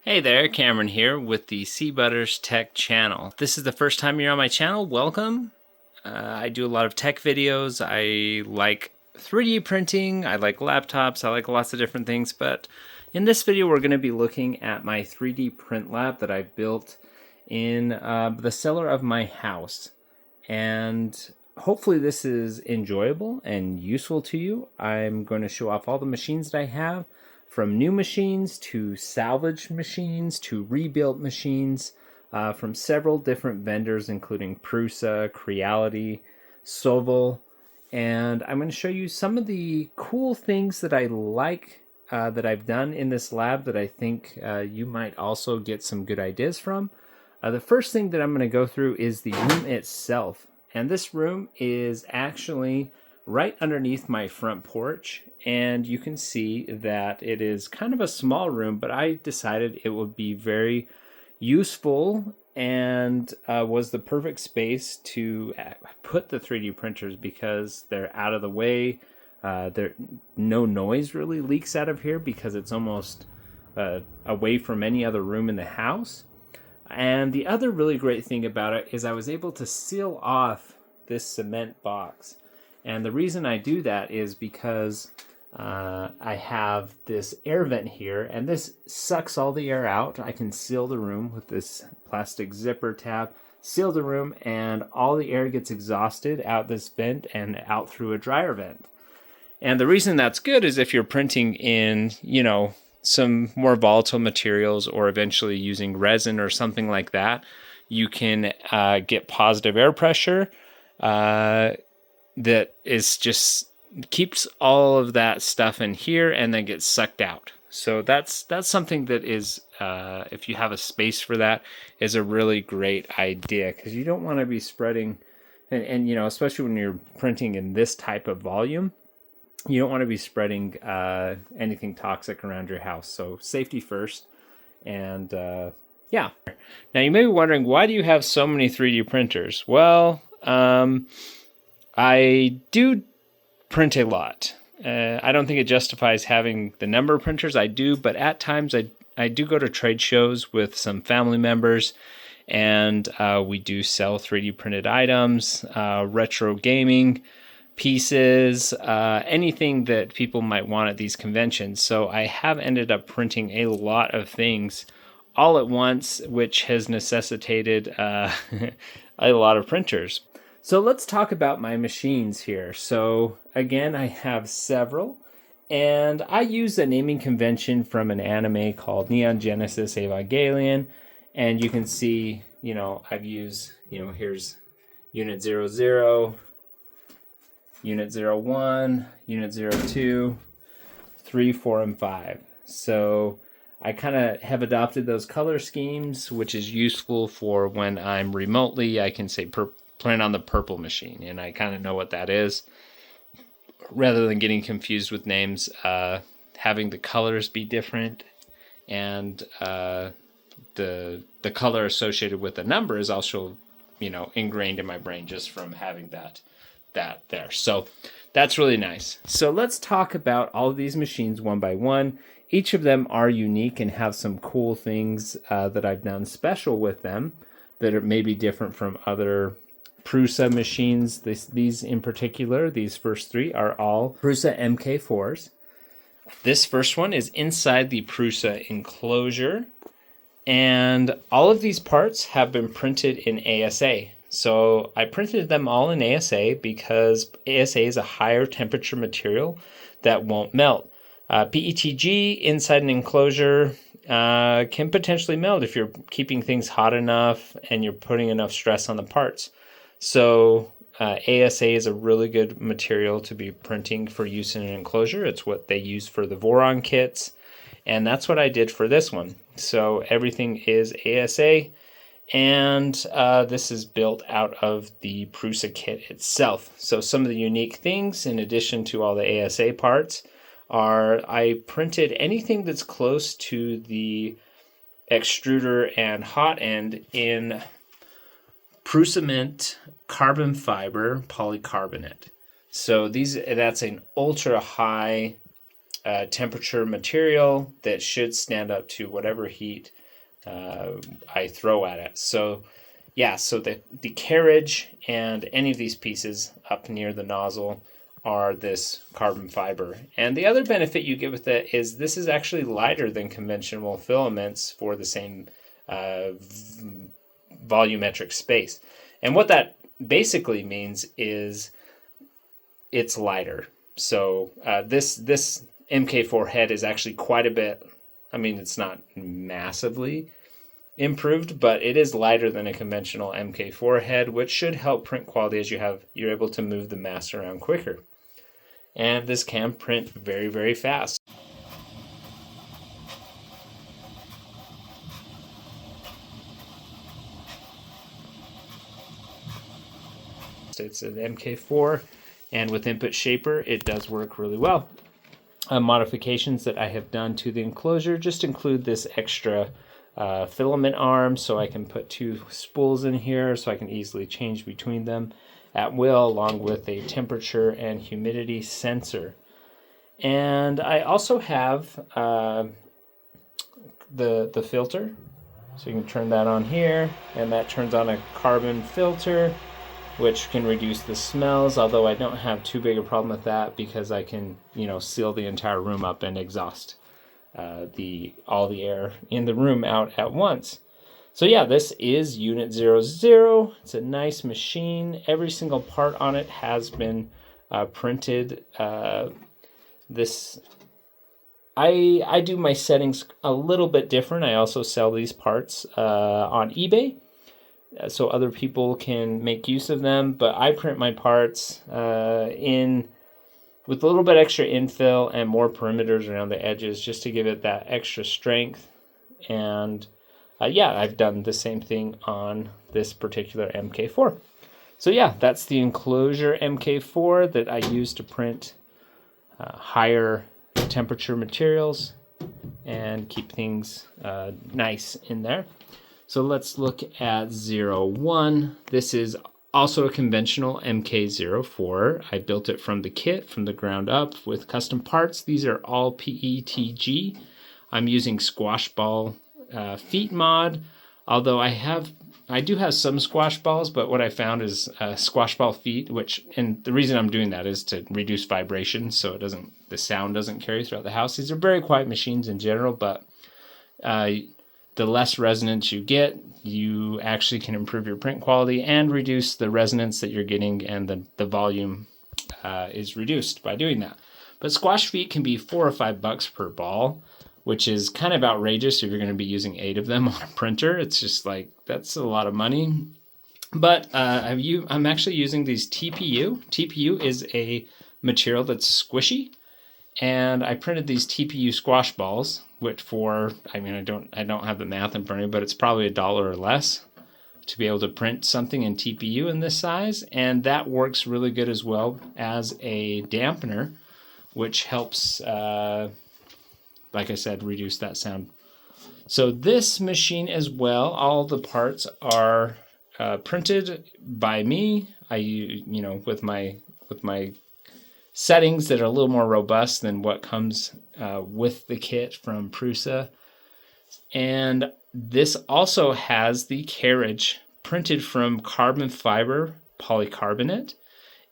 Hey there, Cameron here with the Sea Butters Tech channel. If this is the first time you're on my channel, welcome. I do a lot of tech videos. I like 3D printing, I like laptops, I like lots of different things, but in this video we're going to be looking at my 3D print lab that I built in the cellar of my house. And hopefully this is enjoyable and useful to you. I'm going to show off all the machines that I have, from new machines to salvaged machines to rebuilt machines, from several different vendors, including Prusa, Creality, Sovel. And I'm going to show you some of the cool things that I like that I've done in this lab that I think you might also get some good ideas from. The first thing that I'm going to go through is the room itself. And this room is actually right underneath my front porch. And you can see that it is kind of a small room, but I decided it would be very useful and was the perfect space to put the 3D printers because they're out of the way. No noise really leaks out of here because it's almost away from any other room in the house. And the other really great thing about it is I was able to seal off this cement box. And the reason I do that is because I have this air vent here, and this sucks all the air out. I can seal the room with this plastic zipper tab, seal the room, and all the air gets exhausted out this vent and out through a dryer vent. And the reason that's good is if you're printing in, some more volatile materials or eventually using resin or something like that, you can get positive air pressure that is just keeps all of that stuff in here and then gets sucked out. So that's something that is, if you have a space for that, is a really great idea, because you don't want to be spreading, and especially when you're printing in this type of volume, you don't want to be spreading anything toxic around your house. So safety first. And yeah. Now you may be wondering, why do you have so many 3D printers? Well, I do print a lot. I don't think it justifies having the number of printers I do, but at times I do go to trade shows with some family members, and we do sell 3D printed items, retro gaming pieces, anything that people might want at these conventions. So I have ended up printing a lot of things all at once, which has necessitated a lot of printers. So let's talk about my machines here. So again, I have several, and I use a naming convention from an anime called Neon Genesis Evangelion. And you can see, I've used, here's Unit 00, Unit 01, Unit 02, 3, 4, and 5. So I kind of have adopted those color schemes, which is useful for when I'm remotely. I can say print on the purple machine, and I kind of know what that is. Rather than getting confused with names, having the colors be different, and the color associated with the number is also, ingrained in my brain just from having that there. So that's really nice. So let's talk about all of these machines one by one. Each of them are unique and have some cool things that I've done special with them that are maybe different from other Prusa machines. These in particular, these first three are all Prusa MK4s. This first one is inside the Prusa enclosure, and all of these parts have been printed in ASA. So I printed them all in ASA because ASA is a higher temperature material that won't melt. PETG inside an enclosure can potentially melt if you're keeping things hot enough and you're putting enough stress on the parts. So ASA is a really good material to be printing for use in an enclosure. It's what they use for the Voron kits, and that's what I did for this one. So everything is ASA. And this is built out of the Prusa kit itself. So some of the unique things, in addition to all the ASA parts, are I printed anything that's close to the extruder and hot end in Filament carbon fiber polycarbonate. So that's an ultra high temperature material that should stand up to whatever heat I throw at it. So yeah, so the carriage and any of these pieces up near the nozzle are this carbon fiber. And the other benefit you get with it is this is actually lighter than conventional filaments for the same volumetric space. And what that basically means is it's lighter. So this MK4 head is actually quite a bit, I mean, it's not massively improved, but it is lighter than a conventional MK4 head, which should help print quality as you're able to move the mass around quicker. And this can print very, very fast. It's an MK4, and with Input Shaper, it does work really well. Modifications that I have done to the enclosure just include this extra filament arm, so I can put 2 spools in here so I can easily change between them at will, along with a temperature and humidity sensor. And I also have the filter, so you can turn that on here, and that turns on a carbon filter, which can reduce the smells, although I don't have too big a problem with that because I can, seal the entire room up and exhaust all the air in the room out at once. So yeah, this is Unit 00. It's a nice machine. Every single part on it has been printed. I do my settings a little bit different. I also sell these parts on eBay, so other people can make use of them, but I print my parts with a little bit extra infill and more perimeters around the edges just to give it that extra strength. And I've done the same thing on this particular MK4. So yeah, that's the enclosure MK4 that I use to print higher temperature materials and keep things nice in there. So let's look at 01. This is also a conventional MK04. I built it from the kit, from the ground up, with custom parts. These are all PETG. I'm using squash ball feet mod, although I do have some squash balls, but what I found is squash ball feet, and the reason I'm doing that is to reduce vibration so the sound doesn't carry throughout the house. These are very quiet machines in general, but the less resonance you get, you actually can improve your print quality and reduce the resonance that you're getting, and the volume is reduced by doing that. But squash feet can be $4 or $5 per ball, which is kind of outrageous if you're going to be using 8 of them on a printer. It's just like, that's a lot of money. But I'm actually using these TPU. TPU is a material that's squishy, and I printed these TPU squash balls, which I don't have the math in front of me, but it's probably $1 or less to be able to print something in TPU in this size, and that works really good as well as a dampener, which helps, like I said, reduce that sound. So this machine as well, all the parts are printed by me. With my settings that are a little more robust than what comes with the kit from Prusa. And this also has the carriage printed from carbon fiber polycarbonate.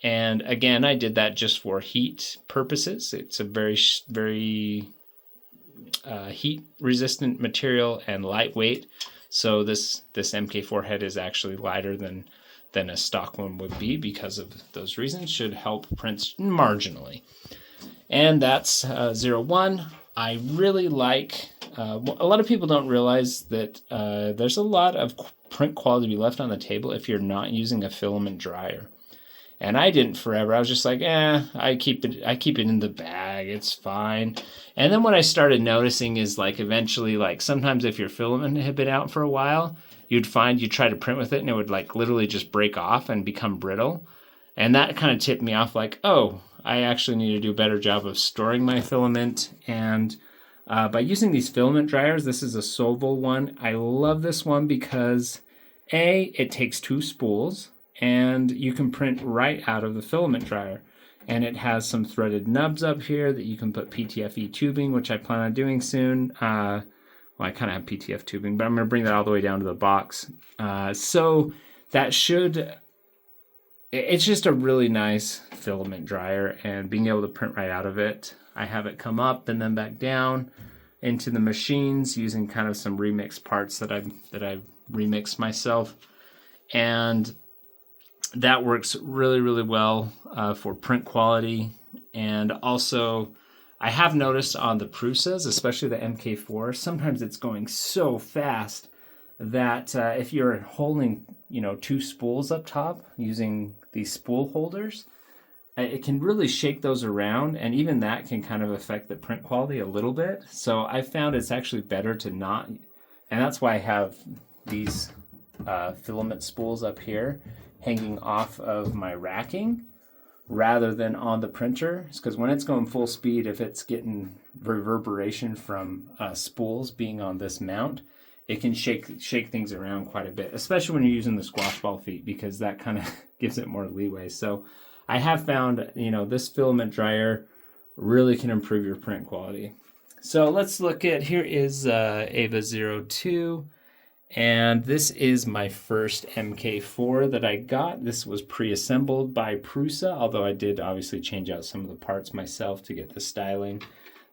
And again, I did that just for heat purposes. It's a very, very heat resistant material and lightweight. So this MK4 head is actually lighter than a stock one would be because of those reasons. Should help print marginally. And that's 01. I really like, a lot of people don't realize that there's a lot of print quality to be left on the table if you're not using a filament dryer. And I didn't forever. I was just like, I keep it in the bag. It's fine. And then what I started noticing is eventually, sometimes if your filament had been out for a while, you'd find you try to print with it and it would literally just break off and become brittle. And that kind of tipped me off I actually need to do a better job of storing my filament. And by using these filament dryers, this is a Solvol one. I love this one because it takes 2 spools and you can print right out of the filament dryer. And it has some threaded nubs up here that you can put PTFE tubing, which I plan on doing soon. Well, I kind of have PTF tubing, but I'm going to bring that all the way down to the box. So that should... It's just a really nice filament dryer, and being able to print right out of it. I have it come up and then back down into the machines using kind of some remixed parts that I've remixed myself. And that works really, really well for print quality. And also, I have noticed on the Prusas, especially the MK4, sometimes it's going so fast that if you're holding, two spools up top using these spool holders, it can really shake those around, and even that can kind of affect the print quality a little bit. So I found it's actually better to not, and that's why I have these filament spools up here hanging off of my racking rather than on the printer. It's because when it's going full speed, if it's getting reverberation from spools being on this mount, it can shake things around quite a bit, especially when you're using the squash ball feet, because that kind of gives it more leeway. So I have found, this filament dryer really can improve your print quality. So let's look at, here is Ava 02. And this is my first MK4 that I got. This was pre-assembled by Prusa, although I did obviously change out some of the parts myself to get the styling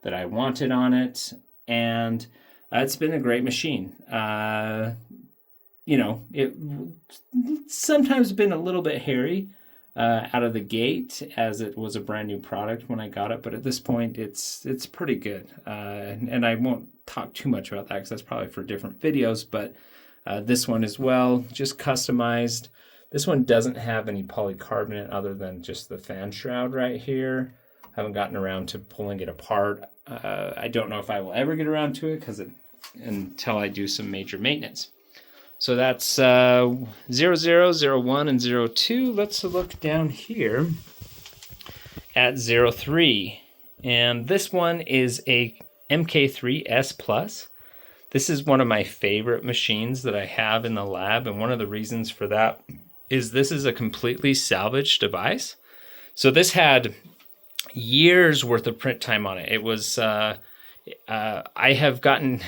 that I wanted on it. And it's been a great machine. It sometimes been a little bit hairy out of the gate, as it was a brand new product when I got it. But at this point, it's pretty good. And I won't talk too much about that because that's probably for different videos. But this one as well, just customized. This one doesn't have any polycarbonate other than just the fan shroud right here. Haven't gotten around to pulling it apart. I don't know if I will ever get around to it until I do some major maintenance. So that's 00, 01, and 02. Let's look down here at 03. And this one is a MK3S Plus. This is one of my favorite machines that I have in the lab, and one of the reasons for that is this is a completely salvaged device. So this had years worth of print time on it. It was I have gotten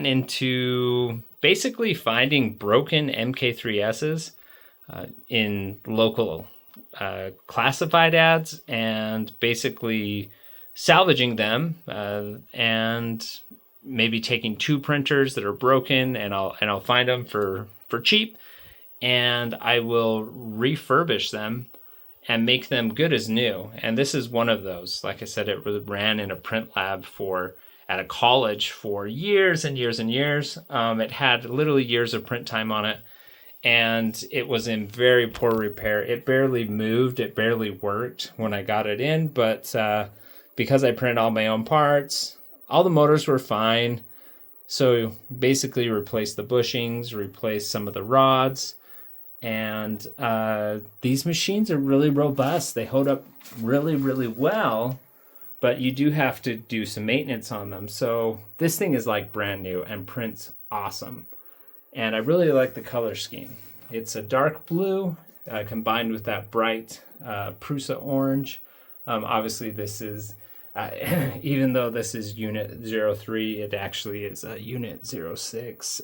into basically finding broken MK3Ss in local classified ads and basically salvaging them and maybe taking two printers that are broken, and I'll find them for cheap, and I will refurbish them and make them good as new. And this is one of those. Like I said, it ran in a print lab at a college for years and years and years. It had literally years of print time on it, and it was in very poor repair. It barely moved. It barely worked when I got it in, but because I printed all my own parts, all the motors were fine. So basically replaced the bushings, replaced some of the rods, and these machines are really robust. They hold up really, really well, but you do have to do some maintenance on them. So this thing is like brand new and prints awesome. And I really like the color scheme. It's a dark blue combined with that bright Prusa orange. Obviously this is, even though this is unit 03, it actually is unit 06.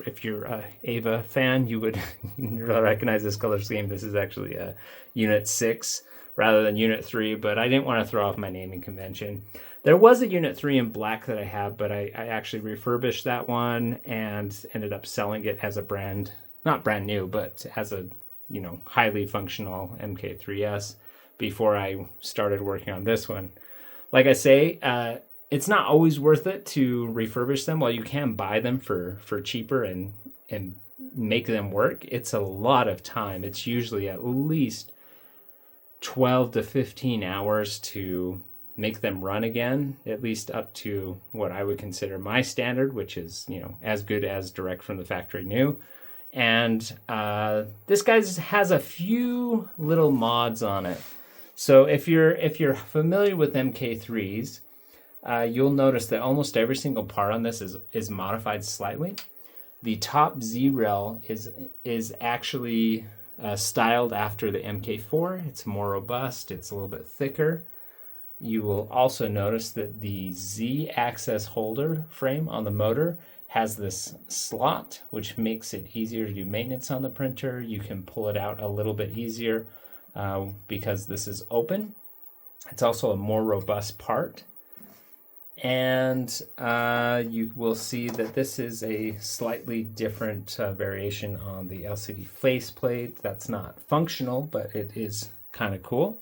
If you're a Ava fan, you would recognize this color scheme. This is actually a unit 6 rather than unit 3, but I didn't want to throw off my naming convention. There was a unit 3 in black that I have, but I actually refurbished that one and ended up selling it as a not brand new, but as a highly functional MK3S before I started working on this one. Like I say, it's not always worth it to refurbish them. While you can buy them for cheaper and make them work, it's a lot of time. It's usually at least 12 to 15 hours to make them run again, at least up to what I would consider my standard, which is, as good as direct from the factory new. And this guy has a few little mods on it. So if you're familiar with MK3s, you'll notice that almost every single part on this is modified slightly. The top Z-rail is actually styled after the MK4. It's more robust, it's a little bit thicker. You will also notice that the Z-axis holder frame on the motor has this slot, which makes it easier to do maintenance on the printer. You can pull it out a little bit easier because this is open. It's also a more robust part. And you will see that this is a slightly different variation on the LCD faceplate. That's not functional, but it is kind of cool.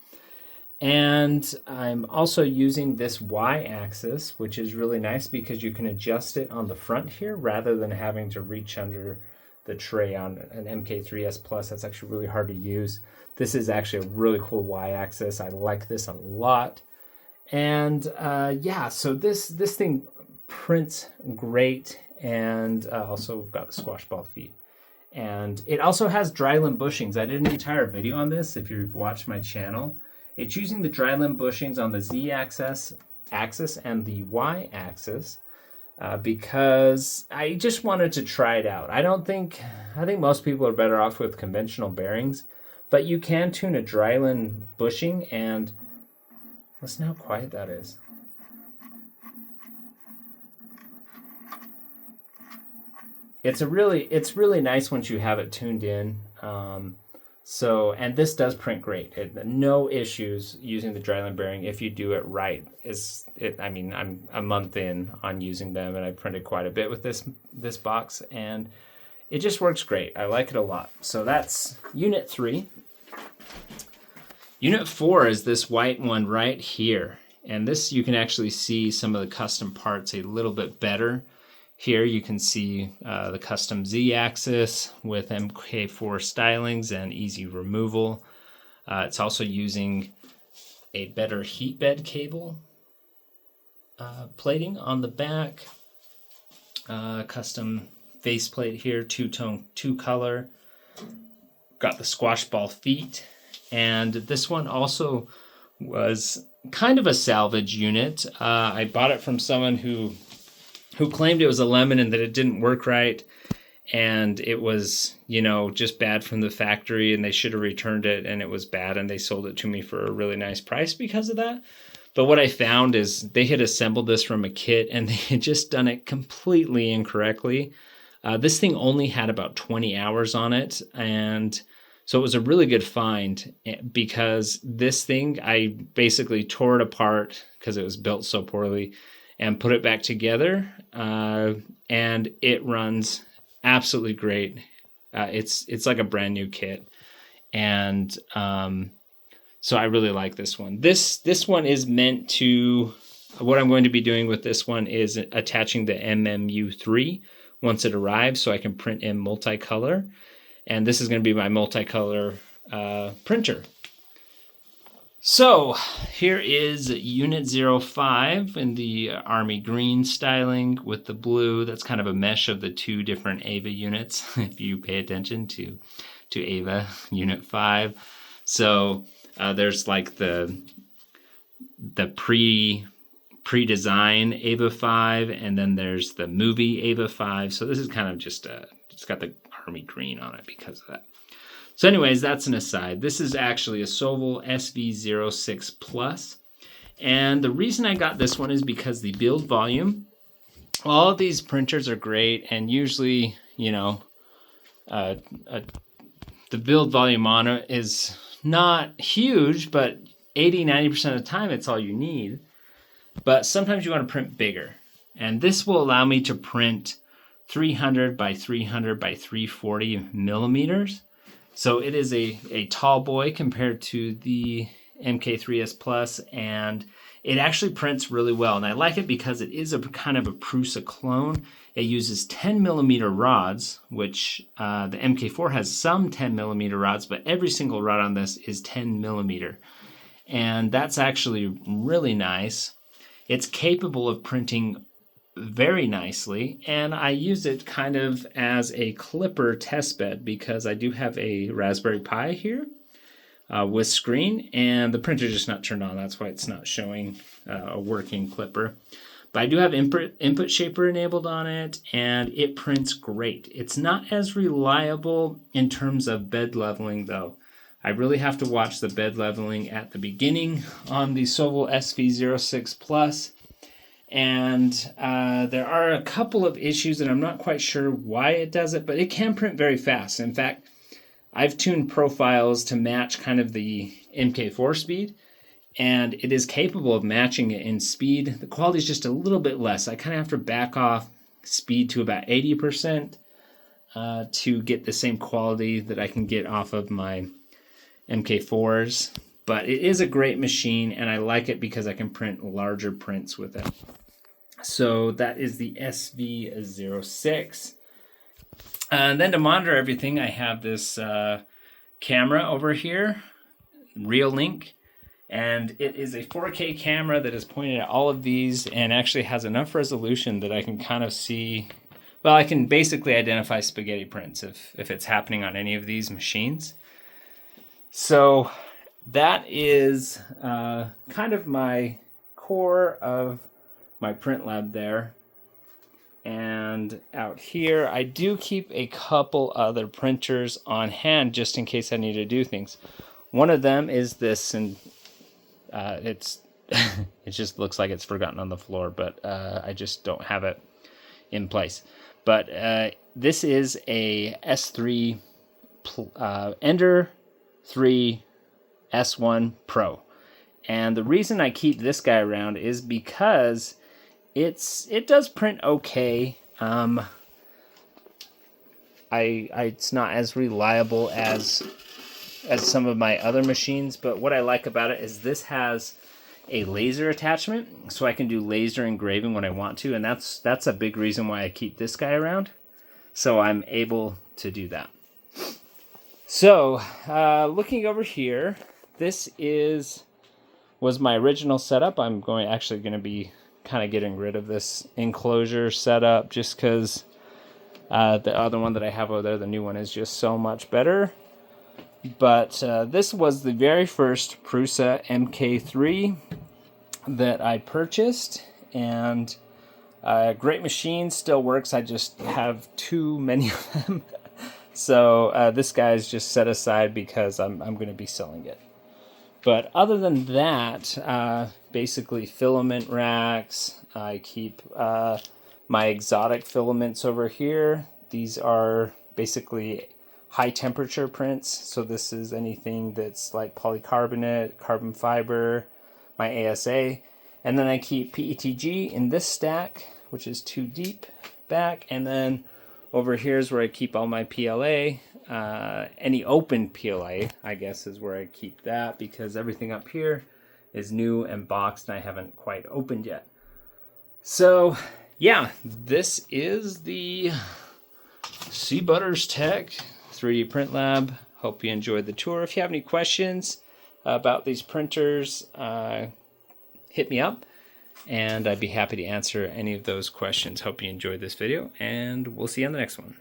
And I'm also using this Y-axis, which is really nice because you can adjust it on the front here rather than having to reach under the tray on an MK3S Plus. That's actually really hard to use. This is actually a really cool Y-axis. I like this a lot. And yeah, so this thing prints great, and also we've got the squash ball feet. And it also has dry limb bushings. I did an entire video on this if you've watched my channel. It's using the dry limb bushings on the Z-axis and the Y-axis because I just wanted to try it out. I think most people are better off with conventional bearings, but you can tune a dry limb bushing, and listen how quiet that is. It's really nice once you have it tuned in. And this does print great. No issues using the dry limb bearing if you do it right. I'm a month in on using them, and I printed quite a bit with this box, and it just works great. I like it a lot. So that's Unit 3. Unit 4 is this white one right here. And this, you can actually see some of the custom parts a little bit better. Here you can see the custom Z-axis with MK4 stylings and easy removal. It's also using a better heat bed cable plating on the back. Custom faceplate here, two-tone, two-color. Got the squash ball feet. And this one also was kind of a salvage unit. I bought it from someone who claimed it was a lemon and that it didn't work right, and it was, just bad from the factory, and they should have returned it, and it was bad, and they sold it to me for a really nice price because of that. But what I found is they had assembled this from a kit, and they had just done it completely incorrectly. This thing only had about 20 hours on it, and so it was a really good find because this thing, I basically tore it apart because it was built so poorly and put it back together, and it runs absolutely great. It's like a brand new kit, and so I really like this one. This one is meant to. What I'm going to be doing with this one is attaching the MMU3 once it arrives, so I can print in multicolor, and this is going to be my multicolor printer. So here is Unit 05 in the Army Green styling with the blue. That's kind of a mesh of the two different Ava units, if you pay attention to Ava Unit 5. So there's like the pre-design Ava 5, and then there's the movie Ava 5. So this is kind of just it's got the Army Green on it because of that. So anyways, that's an aside. This is actually a Sovol SV06 Plus. And the reason I got this one is because the build volume, all of these printers are great, and usually, the build volume on it is not huge, but 80-90% of the time it's all you need. But sometimes you want to print bigger. And this will allow me to print 300 by 300 by 340 millimeters. So it is a tall boy compared to the MK3S Plus, and it actually prints really well. And I like it because it is a kind of a Prusa clone. It uses 10 millimeter rods, which the MK4 has some 10 millimeter rods, but every single rod on this is 10 millimeter. And that's actually really nice. It's capable of printing very nicely, and I use it kind of as a clipper test bed because I do have a Raspberry Pi here with screen, and the printer's just not turned on. That's why it's not showing a working clipper. But I do have input shaper enabled on it, and it prints great. It's not as reliable in terms of bed leveling, though. I really have to watch the bed leveling at the beginning on the Sovol SV06 Plus. And there are a couple of issues, and I'm not quite sure why it does it, but it can print very fast. In fact, I've tuned profiles to match kind of the MK4 speed, and it is capable of matching it in speed. The quality is just a little bit less. I kind of have to back off speed to about 80% to get the same quality that I can get off of my MK4s. But it is a great machine, and I like it because I can print larger prints with it. So that is the SV06. And then to monitor everything, I have this camera over here, Reolink. And it is a 4K camera that is pointed at all of these and actually has enough resolution that I can kind of see, well, I can basically identify spaghetti prints if it's happening on any of these machines. So that is kind of my core of my print lab there. And out here, I do keep a couple other printers on hand just in case I need to do things. One of them is this, and it just looks like it's forgotten on the floor, but I just don't have it in place. But this is a S3 Ender 3 S1 Pro. And the reason I keep this guy around is because it does print okay. It's not as reliable as some of my other machines, but what I like about it is this has a laser attachment, so I can do laser engraving when I want to, and that's a big reason why I keep this guy around. So I'm able to do that. So looking over here, this was my original setup. I'm actually going to be kind of getting rid of this enclosure setup just because the other one that I have over there, the new one, is just so much better. But this was the very first Prusa MK3 that I purchased, and great machine, still works. I just have too many of them. So this guy's just set aside because I'm going to be selling it. But other than that, basically filament racks. I keep my exotic filaments over here. These are basically high temperature prints. So this is anything that's like polycarbonate, carbon fiber, my ASA. And then I keep PETG in this stack, which is 2 deep back. And then over here is where I keep all my PLA. Any open PLA, I guess, is where I keep that, because everything up here is new and boxed and I haven't quite opened yet. So yeah, this is the Seabutters Tech 3D Print Lab. Hope you enjoyed the tour. If you have any questions about these printers, hit me up and I'd be happy to answer any of those questions. Hope you enjoyed this video, and we'll see you on the next one.